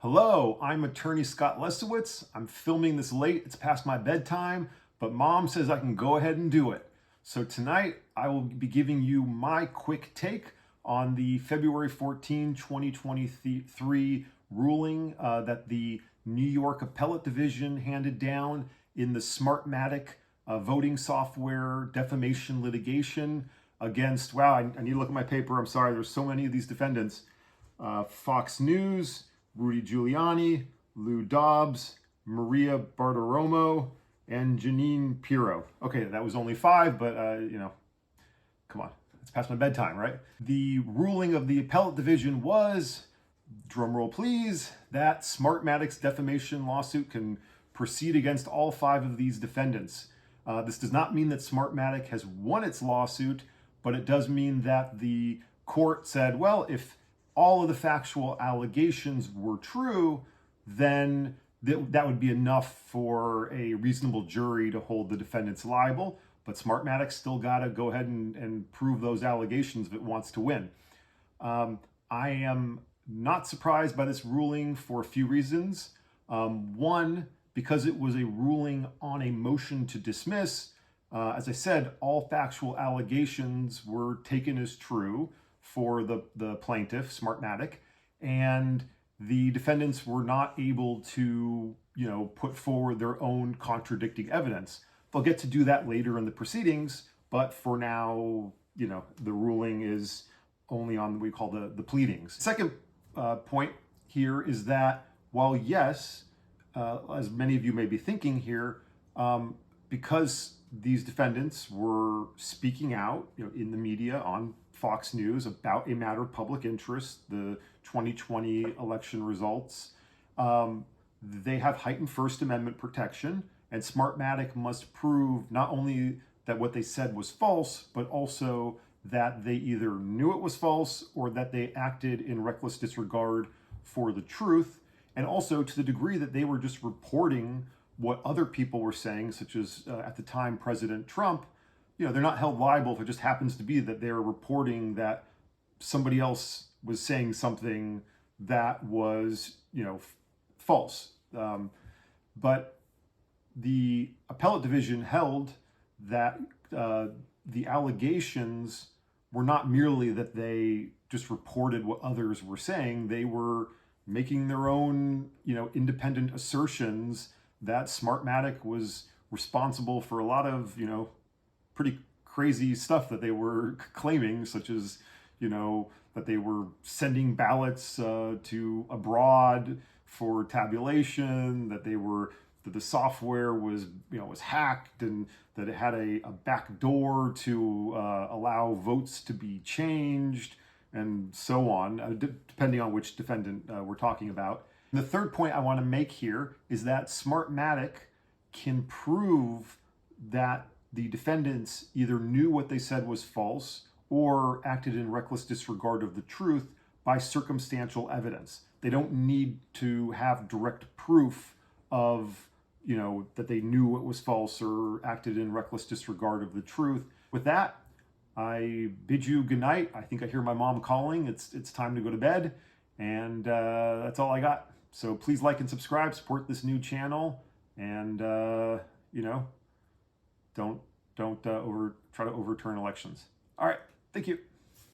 Hello, I'm attorney Scott Lesowitz. I'm filming this late. It's past my bedtime, but mom says I can go ahead and do it. So tonight I will be giving you my quick take on the February 14, 2023 ruling that the New York Appellate Division handed down in the Smartmatic voting software defamation litigation against, wow, I need to look at my paper. I'm sorry, there's so many of these defendants. Fox News, Rudy Giuliani, Lou Dobbs, Maria Bartiromo, and Jeanine Pirro. Okay, that was only 5, but come on, it's past my bedtime, right? The ruling of the appellate division was, drumroll please, that Smartmatic's defamation lawsuit can proceed against all 5 of these defendants. This does not mean that Smartmatic has won its lawsuit, but it does mean that the court said, well, if all of the factual allegations were true, then that would be enough for a reasonable jury to hold the defendants liable. But Smartmatic still got to go ahead and prove those allegations if it wants to win. I am not surprised by this ruling for a few reasons. One, because it was a ruling on a motion to dismiss. As I said, all factual allegations were taken as true for the plaintiff, Smartmatic, and the defendants were not able to, put forward their own contradicting evidence. They'll get to do that later in the proceedings, but for now, the ruling is only on what we call the pleadings. Second point here is that while yes, as many of you may be thinking here, because these defendants were speaking out, in the media on Fox News about a matter of public interest, the 2020 election results, they have heightened First Amendment protection, and Smartmatic must prove not only that what they said was false, but also that they either knew it was false or that they acted in reckless disregard for the truth, and also to the degree that they were just reporting what other people were saying, such as at the time President Trump. They're not held liable if it just happens to be that they're reporting that somebody else was saying something that was, false. But the appellate division held that the allegations were not merely that they just reported what others were saying. They were making their own, independent assertions that Smartmatic was responsible for a lot of, pretty crazy stuff that they were claiming, such as, that they were sending ballots to abroad for tabulation, that the software was hacked, and that it had a back door to allow votes to be changed, and so on, depending on which defendant we're talking about. And the third point I want to make here is that Smartmatic can prove that the defendants either knew what they said was false or acted in reckless disregard of the truth by circumstantial evidence. They don't need to have direct proof of, that they knew it was false or acted in reckless disregard of the truth. With that, I bid you good night. I think I hear my mom calling. It's time to go to bed, and that's all I got. So please like and subscribe, support this new channel, and don't try to overturn elections. All right, thank you.